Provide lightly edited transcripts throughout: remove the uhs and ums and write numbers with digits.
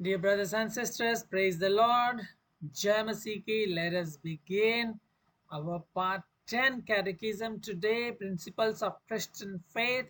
Dear brothers and sisters, praise the Lord. Jai Masih ki. Let us begin our part 10 Catechism today, Principles of Christian Faith.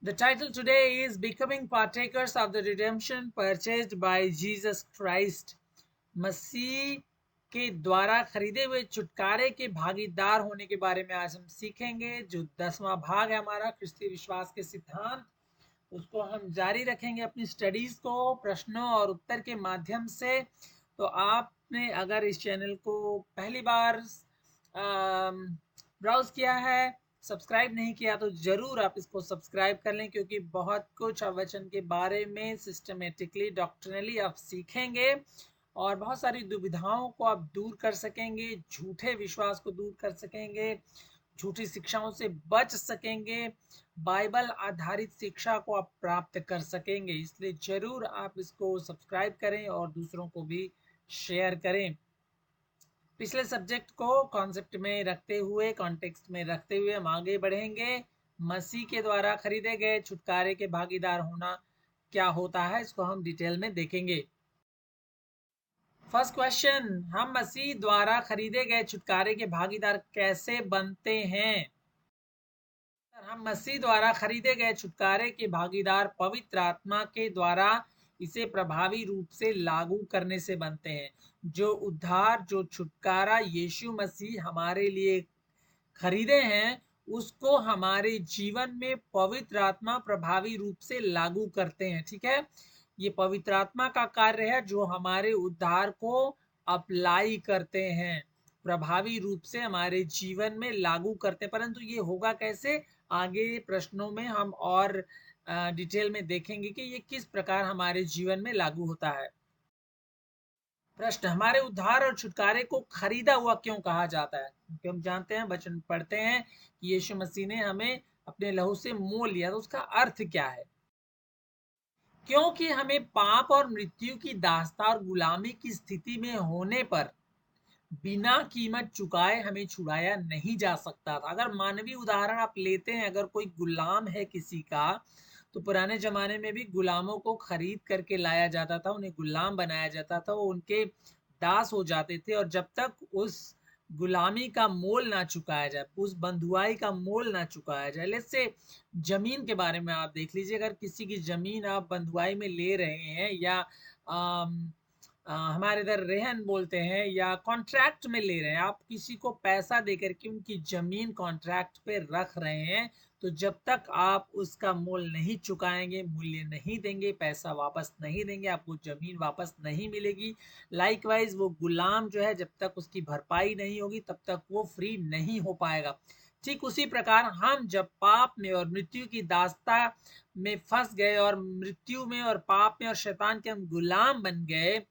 The title today is Becoming Partakers of the Redemption Purchased by Jesus Christ. मसीह के द्वारा खरीदे हुए छुटकारे के भागीदार होने के बारे में आज हम सीखेंगे। जो 10वां भाग है हमारा क्रिस्तीय विश्वास के सिद्धांत, उसको हम जारी रखेंगे अपनी स्टडीज को प्रश्नों और उत्तर के माध्यम से। तो आपने अगर इस चैनल को पहली बार ब्राउज किया है, सब्सक्राइब नहीं किया, तो जरूर आप इसको सब्सक्राइब कर लें, क्योंकि बहुत कुछ वचन के बारे में सिस्टमेटिकली डॉक्ट्रिनली आप सीखेंगे और बहुत सारी दुविधाओं को आप दूर कर सकेंगे, झूठे विश्वास को दूर कर सकेंगे, झूठी शिक्षाओं से बच सकेंगे, बाइबल आधारित शिक्षा को आप प्राप्त कर सकेंगे। इसलिए जरूर आप इसको सब्सक्राइब करें और दूसरों को भी शेयर करें। पिछले सब्जेक्ट को कॉन्सेप्ट में रखते हुए, कॉन्टेक्स्ट में रखते हुए हम आगे बढ़ेंगे। मसीह के द्वारा खरीदे गए छुटकारे के भागीदार होना क्या होता है, इसको हम डिटेल में देखेंगे। फर्स्ट क्वेश्चन, हम मसीह द्वारा खरीदे गए छुटकारे के भागीदार कैसे बनते हैं? हम मसीह द्वारा खरीदे गए छुटकारे के भागीदार पवित्र आत्मा के द्वारा इसे प्रभावी रूप से लागू करने से बनते हैं। जो उद्धार, जो छुटकारा यीशु मसीह हमारे लिए खरीदे हैं, उसको हमारे जीवन में पवित्र आत्मा प्रभावी रूप से लागू करते हैं। ठीक है, ये पवित्र आत्मा का कार्य है जो हमारे उद्धार को अप्लाई करते हैं, प्रभावी रूप से हमारे जीवन में लागू करते हैं। परंतु ये होगा कैसे, आगे प्रश्नों में हम और डिटेल में देखेंगे कि ये किस प्रकार हमारे जीवन में लागू होता है। प्रश्न, हमारे उद्धार और छुटकारे को खरीदा हुआ क्यों कहा जाता है? क्योंकि हम जानते हैं, वचन पढ़ते हैं कि यीशु मसीह ने हमें अपने लहू से मोल लिया। तो उसका अर्थ क्या है? क्योंकि हमें पाप और मृत्यु की दास्ता और गुलामी की स्थिति में होने पर बिना कीमत चुकाए हमें छुड़ाया नहीं जा सकता था। अगर मानवीय उदाहरण आप लेते हैं, अगर कोई गुलाम है किसी का, तो पुराने जमाने में भी गुलामों को खरीद करके लाया जाता था, उन्हें गुलाम बनाया जाता था, वो उनके दास हो जाते थे। और जब तक उस गुलामी का मोल ना चुकाया जाए, उस बंधुआई का मोल ना चुकाया जाए। जैसे जमीन के बारे में आप देख लीजिए, अगर किसी की जमीन आप बंधुआई में ले रहे हैं, या हमारे इधर रेहन बोलते हैं, या कॉन्ट्रैक्ट में ले रहे हैं, आप किसी को पैसा देकर के उनकी जमीन कॉन्ट्रैक्ट पे रख रहे हैं, तो जब तक आप उसका मोल नहीं चुकाएंगे, मूल्य नहीं देंगे, पैसा वापस नहीं देंगे, आपको जमीन वापस नहीं मिलेगी। लाइकवाइज वो गुलाम जो है, जब तक उसकी भरपाई नहीं होगी, तब तक वो फ्री नहीं हो पाएगा। ठीक उसी प्रकार हम जब पाप में और मृत्यु की दास्ता में फंस गए, और मृत्यु में और पाप में और शैतान के हम गुलाम बन गए,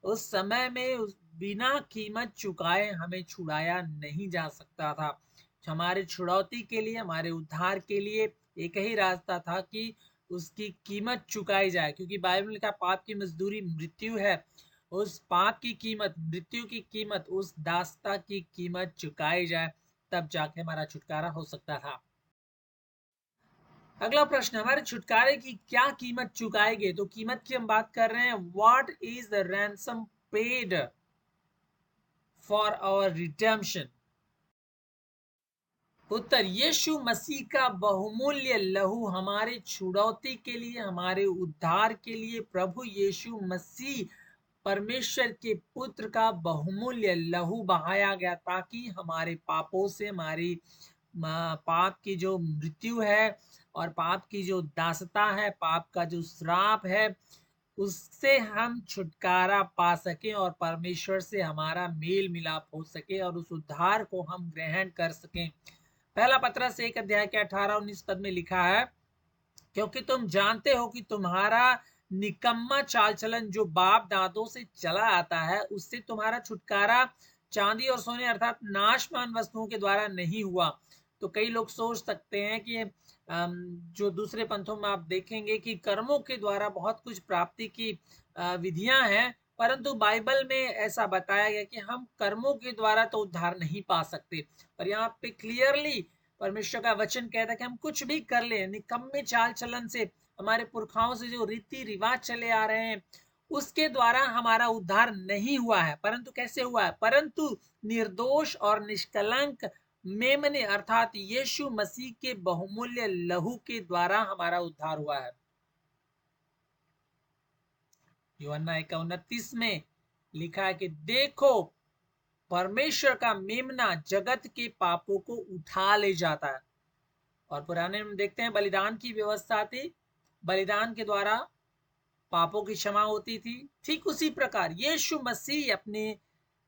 उस समय में बिना कीमत चुकाए हमें छुड़ाया नहीं जा सकता था। हमारे छुड़ौती के लिए, हमारे उद्धार के लिए एक ही रास्ता था कि उसकी कीमत चुकाई जाए, क्योंकि बाइबल में लिखा पाप की मजदूरी मृत्यु है। उस पाप की कीमत, मृत्यु की कीमत, उस दास्ता की कीमत चुकाई जाए, तब जाके हमारा छुटकारा हो सकता था। अगला प्रश्न, हमारे छुटकारे की क्या कीमत चुकाई गई? तो कीमत की हम बात कर रहे हैं। What is the ransom paid for our redemption? उत्तर, यीशु मसीह का बहुमूल्य लहू हमारे छुड़ौती के लिए, हमारे उद्धार के लिए। प्रभु यीशु मसीह परमेश्वर के पुत्र का बहुमूल्य लहू बहाया गया, ताकि हमारे पापों से, हमारी पाप की जो मृत्यु है और पाप की जो दासता है, पाप का जो श्राप है, उससे हम छुटकारा पा सकें और परमेश्वर से हमारा मेल मिलाप हो सके और उस उद्धार को हम ग्रहण कर सकें। पहला पत्रस 1 अध्याय के 18-19 पद में लिखा है, क्योंकि तुम जानते हो कि तुम्हारा निकम्मा चाल चलन जो बाप दादों से चला आता है, उससे तुम्हारा छुटकारा चांदी और सोने अर्थात नाशवान वस्तुओं के द्वारा नहीं हुआ। तो कई लोग सोच सकते हैं कि जो दूसरे पंथों में आप देखेंगे कि कर्मों के द्वारा बहुत कुछ प्राप्ति की विधियां हैं, परंतु बाइबल में ऐसा बताया गया कि हम कर्मों के द्वारा तो उद्धार नहीं पा सकते। और यहाँ पे क्लियरली परमेश्वर का वचन कहता है कि हम कुछ भी कर ले, निकम्मे चाल चलन से, हमारे पुरखाओं से जो रीति रिवाज चले आ रहे हैं, उसके द्वारा हमारा उद्धार नहीं हुआ है, परंतु कैसे हुआ है? परंतु निर्दोष और निष्कलंक मेमने अर्थात यीशु मसीह के बहुमूल्य लहू के द्वारा हमारा उद्धार हुआ है। यूहन्ना 1:29 में लिखा है कि देखो परमेश्वर का मेमना जगत के पापों को उठा ले जाता है। और पुराने में देखते हैं बलिदान की व्यवस्था थी, बलिदान के द्वारा पापों की क्षमा होती थी। ठीक उसी प्रकार यीशु मसीह अपने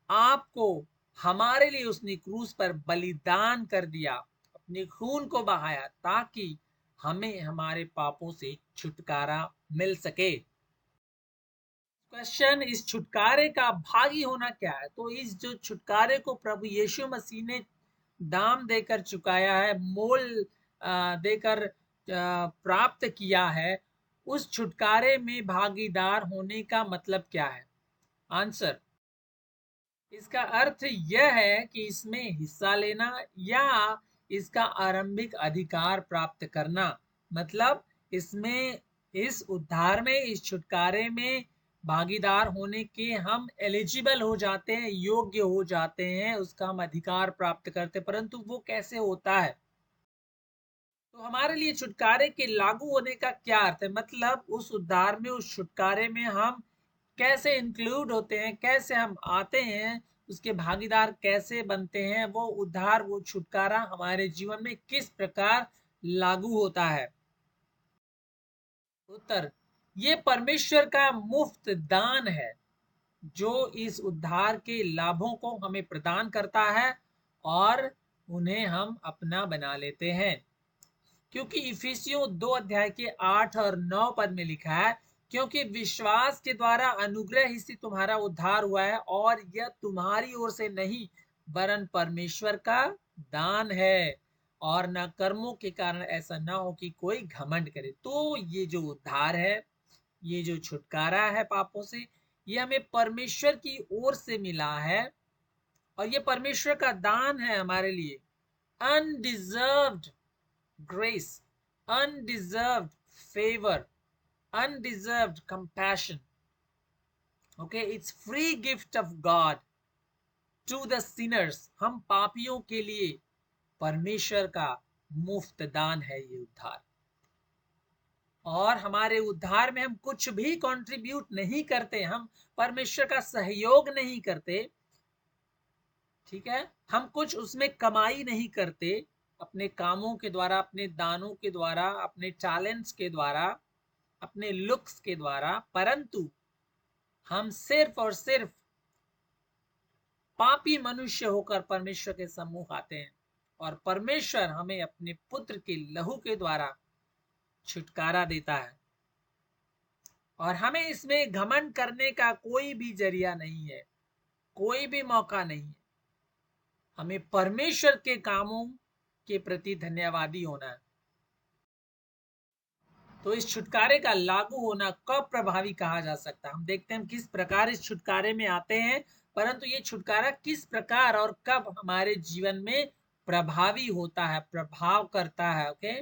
आप को हमारे लिए उसने क्रूस पर बलिदान कर दिया, अपने खून को बहाया ताकि हमें हमारे पापों से छुटकारा मिल सके। क्वेश्चन, इस छुटकारे का भागी होना क्या है? तो इस जो छुटकारे को प्रभु यीशु मसीह ने दाम देकर चुकाया है, मोल देकर प्राप्त किया है, उस छुटकारे में भागीदार होने का मतलब क्या है? आंसर, इसका अर्थ यह है कि इसमें हिस्सा लेना या इसका आरंभिक अधिकार प्राप्त करना। मतलब इसमें, इस उद्धार में, इस छुटकारे में भागीदार होने के हम एलिजिबल हो जाते हैं, योग्य हो जाते हैं, उसका हम अधिकार प्राप्त करते हैं। परंतु वो कैसे होता है? तो हमारे लिए छुटकारे के लागू होने का क्या अर्थ है? मतलब उस उद्धार में, उस छुटकारे में हम कैसे इंक्लूड होते हैं, कैसे हम आते हैं, उसके भागीदार कैसे बनते हैं, वो उद्धार, वो छुटकारा हमारे जीवन में किस प्रकार लागू होता है? उत्तर, ये परमेश्वर का मुफ्त दान है जो इस उद्धार के लाभों को हमें प्रदान करता है और उन्हें हम अपना बना लेते हैं। क्योंकि इफिसियों 2 के 8 और 9 पद में लिखा है, क्योंकि विश्वास के द्वारा अनुग्रह ही से तुम्हारा उद्धार हुआ है और यह तुम्हारी ओर से नहीं वरन परमेश्वर का दान है, और न कर्मों के कारण ऐसा ना हो कि कोई घमंड करे। तो ये जो उद्धार है, ये जो छुटकारा है पापों से, ये हमें परमेश्वर की ओर से मिला है और ये परमेश्वर का दान है हमारे लिए। Undeserved grace, undeserved favor, undeserved compassion. Okay, it's free gift of God to the sinners. हम पापियों के लिए परमेश्वर का मुफ्त दान है ये उद्धार। और हमारे उद्धार में हम कुछ भी कंट्रीब्यूट नहीं करते, हम परमेश्वर का सहयोग नहीं करते, ठीक है? हम कुछ उसमें कमाई नहीं करते अपने कामों के द्वारा, अपने दानों के द्वारा, अपने टैलेंट्स के द्वारा, अपने लुक्स के द्वारा, परंतु हम सिर्फ और सिर्फ पापी मनुष्य होकर परमेश्वर के सम्मुख आते हैं और परमेश्वर हमें अपने पुत्र के लहू के द्वारा छुटकारा देता है और हमें इसमें घमंड करने का कोई भी जरिया नहीं है, कोई भी मौका नहीं है। हमें परमेश्वर के कामों के प्रति धन्यवादी होना है। तो इस छुटकारे का लागू होना कब प्रभावी कहा जा सकता है? हम देखते हैं हम किस प्रकार इस छुटकारे में आते हैं, परंतु ये छुटकारा किस प्रकार और कब हमारे जीवन में प्रभावी होता है, प्रभाव करता है। ओके,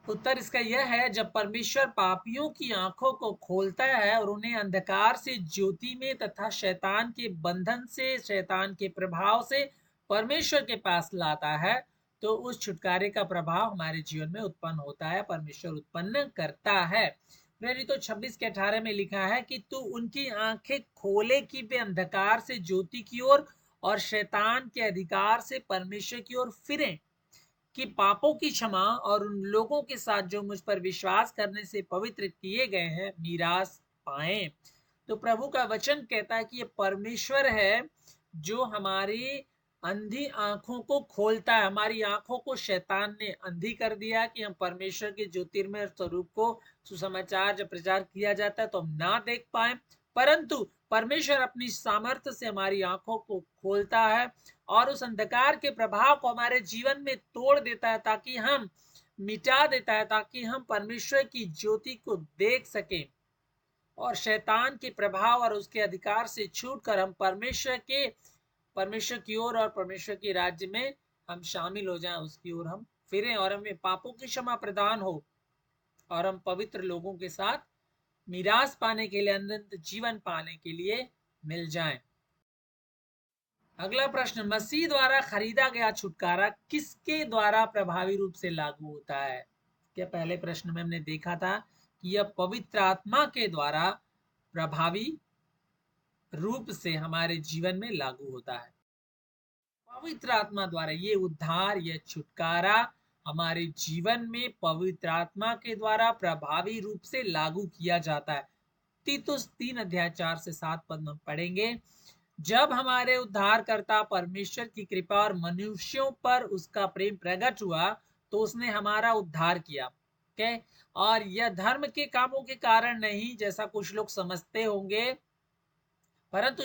उत्तर इसका यह है, जब परमेश्वर पापियों की आंखों को खोलता है और उन्हें अंधकार से ज्योति में तथा शैतान के बंधन से, शैतान के प्रभाव से परमेश्वर के पास लाता है, तो उस छुटकारे का प्रभाव हमारे जीवन में उत्पन्न होता है, परमेश्वर उत्पन्न करता है। प्रेरितों 26:18 में लिखा है कि तू उनकी आंखें खोले कि वे अंधकार से ज्योति की ओर और शैतान के अधिकार से परमेश्वर की ओर फिरें, कि पापों की क्षमा और उन लोगों के साथ जो मुझ पर विश्वास करने से पवित्र किए गए हैं मीरास पाएं। तो प्रभु का वचन कहता है कि ये परमेश्वर है जो हमारी अंधी आंखों को खोलता है। हमारी आंखों को शैतान ने अंधी कर दिया कि हम परमेश्वर के ज्योतिर्मय स्वरूप को, सुसमाचार जब प्रचार किया जाता है तो हम ना देख पाए, परंतु परमेश्वर अपनी सामर्थ्य से हमारी आंखों को खोलता है और उस अंधकार के प्रभाव को हमारे जीवन में तोड़ देता है, ताकि हम, मिटा देता है, ताकि हम परमेश्वर की ज्योति को देख सकें और शैतान के प्रभाव और उसके अधिकार से छूटकर हम परमेश्वर की ओर और परमेश्वर के राज्य में हम शामिल हो जाएं, उसकी ओर हम फिरें और हमें पापों की क्षमा प्रदान हो और हम पवित्र लोगों के साथ मिरास पाने के लिए, अनंत जीवन पाने के लिए मिल जाए। अगला प्रश्न, मसीह द्वारा खरीदा गया छुटकारा किसके द्वारा प्रभावी रूप से लागू होता है? क्या पहले प्रश्न में हमने देखा था कि यह पवित्र आत्मा के द्वारा प्रभावी रूप से हमारे जीवन में लागू होता है। पवित्र आत्मा द्वारा ये उद्धार, यह छुटकारा हमारे जीवन में पवित्र आत्मा के द्वारा प्रभावी रूप से लागू किया जाता है। तीतुस 3 अध्याय 4 से 7 पद में पढ़ेंगे। जब हमारे उद्धारकर्ता परमेश्वर की कृपा और मनुष्यों पर उसका प्रेम प्रकट हुआ तो उसने हमारा उद्धार किया। ओके, और यह धर्म के कामों के कारण नहीं जैसा कुछ लोग समझते होंगे, परंतु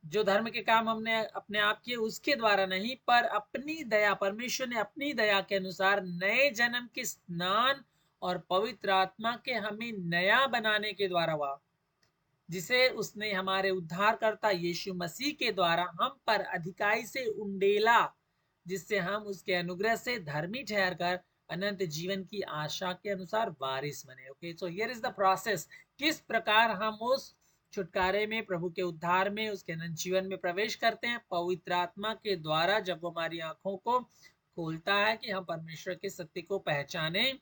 जो धर्म के काम हमने अपने आप किए उसके द्वारा नहीं, पर अपनी दया, परमेश्वर ने अपनी दया के अनुसार नए जन्म के स्नान और पवित्र आत्मा के हमें नया बनाने के द्वारा हुआ, जिसे उसने हमारे उद्धारकर्ता यीशु मसीह के द्वारा हम पर अधिकाई से उंडेला, जिससे हम उसके अनुग्रह से धर्मी ठहरकर अनंत जीवन की आशा के अनुसार वारिस बने। Okay, so here is the process, किस प्रकार हम उस छुटकारे में, प्रभु के उद्धार में, उसके अनंत जीवन में प्रवेश करते हैं। पवित्र आत्मा के द्वारा जब वो हमारी आंखों को खोलता है कि हम परमेश्वर के सत्य को पहचाने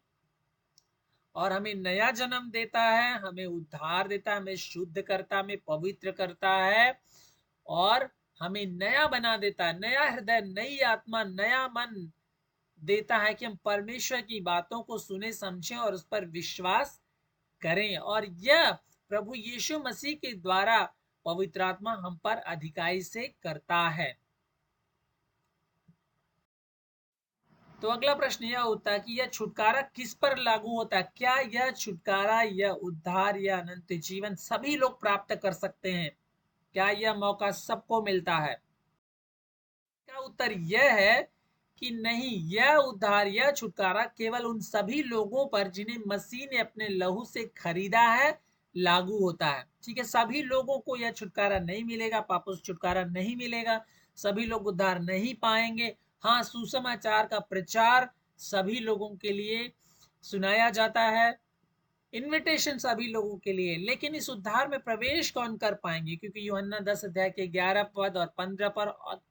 और हमें नया जन्म देता है, हमें उद्धार देता है, हमें शुद्ध करता, हमें पवित्र करता है और हमें नया बना देता है। नया हृदय, नई आत्मा, नया मन देता है कि हम परमेश्वर की बातों को सुने, समझें और उस पर विश्वास करें। और यह प्रभु यीशु मसीह के द्वारा पवित्र आत्मा हम पर अधिकाई से करता है। तो अगला प्रश्न यह होता है कि यह छुटकारा किस पर लागू होता है? क्या यह छुटकारा, यह उद्धार, यह अनंत जीवन सभी लोग प्राप्त कर सकते हैं? क्या यह मौका सबको मिलता है? का उत्तर यह है कि नहीं, यह उद्धार, यह छुटकारा केवल उन सभी लोगों पर जिन्हें मसीह ने अपने लहू से खरीदा है लागू होता है। ठीक है, सभी लोगों को यह छुटकारा नहीं मिलेगा, पापों से छुटकारा नहीं मिलेगा, सभी लोग उद्धार नहीं पाएंगे। हाँ, सुसमाचार का प्रचार सभी लोगों के लिए सुनाया जाता है, इनविटेशन सभी लोगों के लिए, लेकिन इस उद्धार में प्रवेश कौन कर पाएंगे? क्योंकि यूहन्ना 10 अध्याय के 11 पद और 15 पर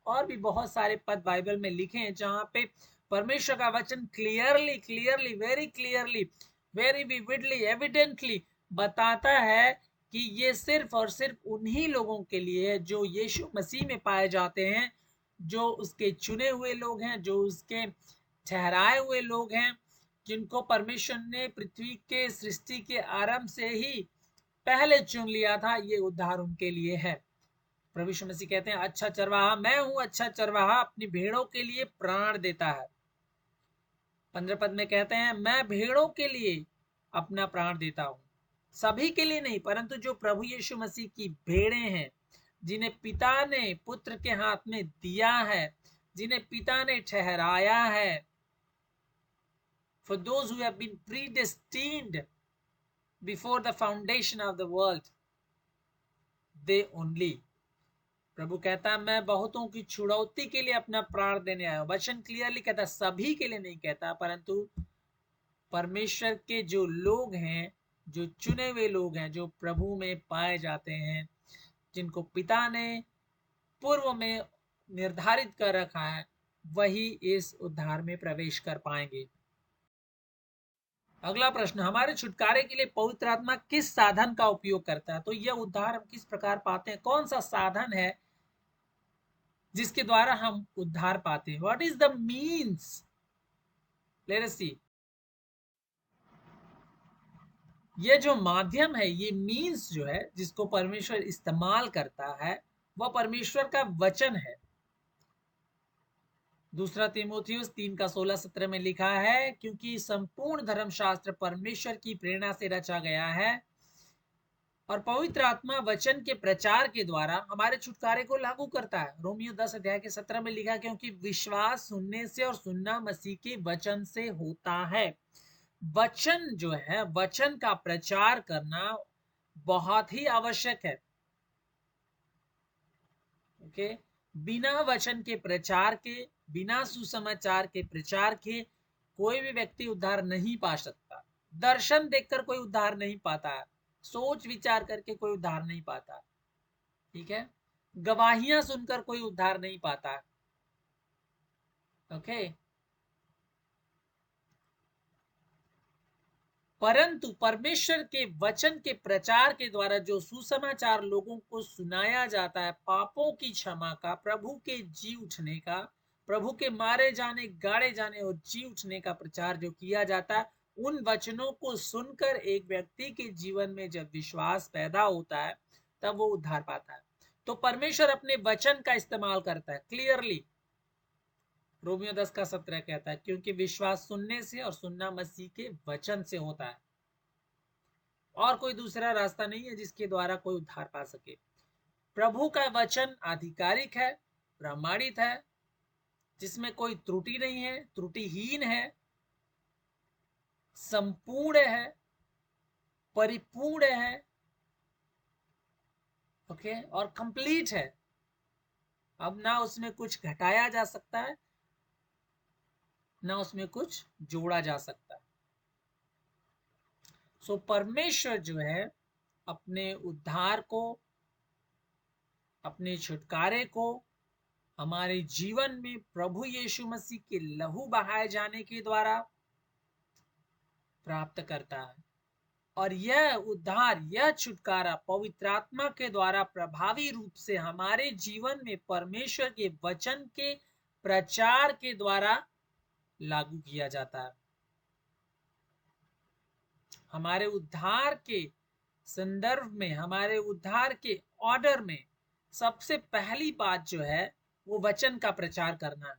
और भी बहुत सारे पद बाइबल में लिखे हैं जहां पे परमेश्वर का वचन clearly clearly very clearly very vividly evidently बताता है कि ये सिर्फ और सिर्फ उन्हीं लोगों के लिए है जो यीशु मसीह में पाए जाते हैं, जो उसके चुने हुए लोग हैं, जो उसके ठहराए हुए लोग हैं, जिनको परमेश्वर ने पृथ्वी के सृष्टि के आरंभ से ही पहले चुन लिया था। ये उद्धार उनके लिए है। प्रभु यीशु मसीह कहते हैं, अच्छा चरवाहा मैं हूं, अच्छा चरवाहा अपनी भेड़ों के लिए प्राण देता है। 15 पद में कहते हैं, मैं भेड़ों के लिए अपना प्राण देता हूं। सभी के लिए नहीं, परंतु जो प्रभु यीशु मसीह की भेड़ें हैं, जिन्हें पिता ने पुत्र के हाथ में दिया है, जिन्हें पिता ने ठहराया है, for those who have been predestined before the foundation of the world, they only, प्रभु कहता है मैं बहुतों की छुड़ौती के लिए अपना प्राण देने आया हूं। वचन क्लियरली कहता है, सभी के लिए नहीं कहता, परंतु परमेश्वर के जो लोग हैं, जो चुने हुए लोग हैं, जो प्रभु में पाए जाते हैं, जिनको पिता ने पूर्व में निर्धारित कर रखा है, वही इस उद्धार में प्रवेश कर पाएंगे। अगला प्रश्न, हमारे छुटकारे के लिए पवित्र आत्मा किस साधन का उपयोग करता है? तो यह उद्धार हम किस प्रकार पाते हैं? कौन सा साधन है जिसके द्वारा हम उद्धार पाते हैं? What is the means? Let us see. ये जो माध्यम है, ये मीन्स जो है जिसको परमेश्वर इस्तेमाल करता है, वह परमेश्वर का वचन है। दूसरा तीमुथियुस 3 का 16-17 में लिखा है, क्योंकि संपूर्ण धर्मशास्त्र परमेश्वर की प्रेरणा से रचा गया है और पवित्र आत्मा वचन के प्रचार के द्वारा हमारे छुटकारे को लागू करता है। रोमियो 10 अध्याय के 17 में लिखा, क्योंकि विश्वास सुनने से और सुनना मसीह के वचन से होता है। वचन जो है, वचन का प्रचार करना बहुत ही आवश्यक है। ओके, बिना वचन के प्रचार के, बिना सुसमाचार के प्रचार के कोई भी व्यक्ति उद्धार नहीं पा सकता। दर्शन देखकर कोई उद्धार नहीं पाता है, सोच विचार करके कोई उद्धार नहीं पाता, ठीक है, गवाहियां सुनकर कोई उद्धार नहीं पाता। ओके, परंतु परमेश्वर के वचन के प्रचार के द्वारा जो सुसमाचार लोगों को सुनाया जाता है, पापों की क्षमा का, प्रभु के जी उठने का, प्रभु के मारे जाने, गाड़े जाने और जी उठने का प्रचार जो किया जाता है, उन वचनों को सुनकर एक व्यक्ति के जीवन में जब विश्वास पैदा होता है, तब वो उद्धार पाता है। तो परमेश्वर अपने वचन का इस्तेमाल करता है क्लियरली। रोमियो 10:17 कहता है, क्योंकि विश्वास सुनने से और सुनना मसीह के वचन से होता है, और कोई दूसरा रास्ता नहीं है जिसके द्वारा कोई उद्धार पा सके। प्रभु का वचन आधिकारिक है, प्रमाणित है, जिसमें कोई त्रुटि नहीं है, त्रुटिहीन है, संपूर्ण है, परिपूर्ण है, ओके, और कंप्लीट है। अब ना उसमें कुछ घटाया जा सकता है, ना उसमें कुछ जोड़ा जा सकता है। सो परमेश्वर जो है अपने उद्धार को, अपने छुटकारे को हमारे जीवन में प्रभु यीशु मसीह के लहू बहाए जाने के द्वारा प्राप्त करता है, और यह उद्धार, यह छुटकारा पवित्र आत्मा के द्वारा प्रभावी रूप से हमारे जीवन में परमेश्वर के वचन के प्रचार के द्वारा लागू किया जाता है। हमारे उद्धार के संदर्भ में, हमारे उद्धार के ऑर्डर में सबसे पहली बात जो है वो वचन का प्रचार करना है,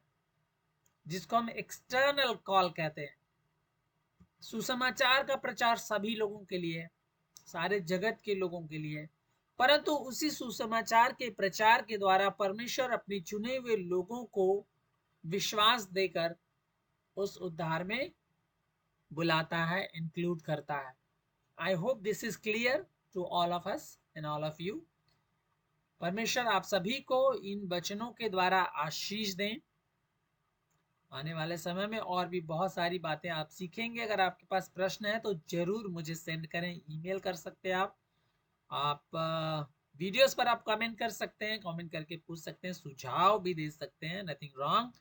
जिसको हम एक्सटर्नल कॉल कहते हैं। सुसमाचार का प्रचार सभी लोगों के लिए, सारे जगत के लोगों के लिए, परंतु उसी सुसमाचार के प्रचार के द्वारा परमेश्वर अपने चुने हुए लोगों को विश्वास देकर उस उद्धार में बुलाता है, इंक्लूड करता है। I hope this is clear to all of us and all of you. परमेश्वर आप सभी को इन वचनों के द्वारा आशीष दें। आने वाले समय में और भी बहुत सारी बातें आप सीखेंगे। अगर आपके पास प्रश्न है तो जरूर मुझे सेंड करें, ईमेल कर सकते हैं आप वीडियोस पर आप कमेंट कर सकते हैं, कमेंट करके पूछ सकते हैं, सुझाव भी दे सकते हैं, नथिंग रॉन्ग।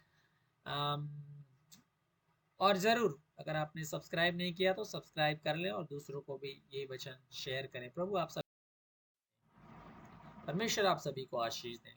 और जरूर अगर आपने सब्सक्राइब नहीं किया तो सब्सक्राइब कर लें और दूसरों को भी ये वचन शेयर करें। प्रभु आप सभी, परमेश्वर आप सभी को आशीष दें।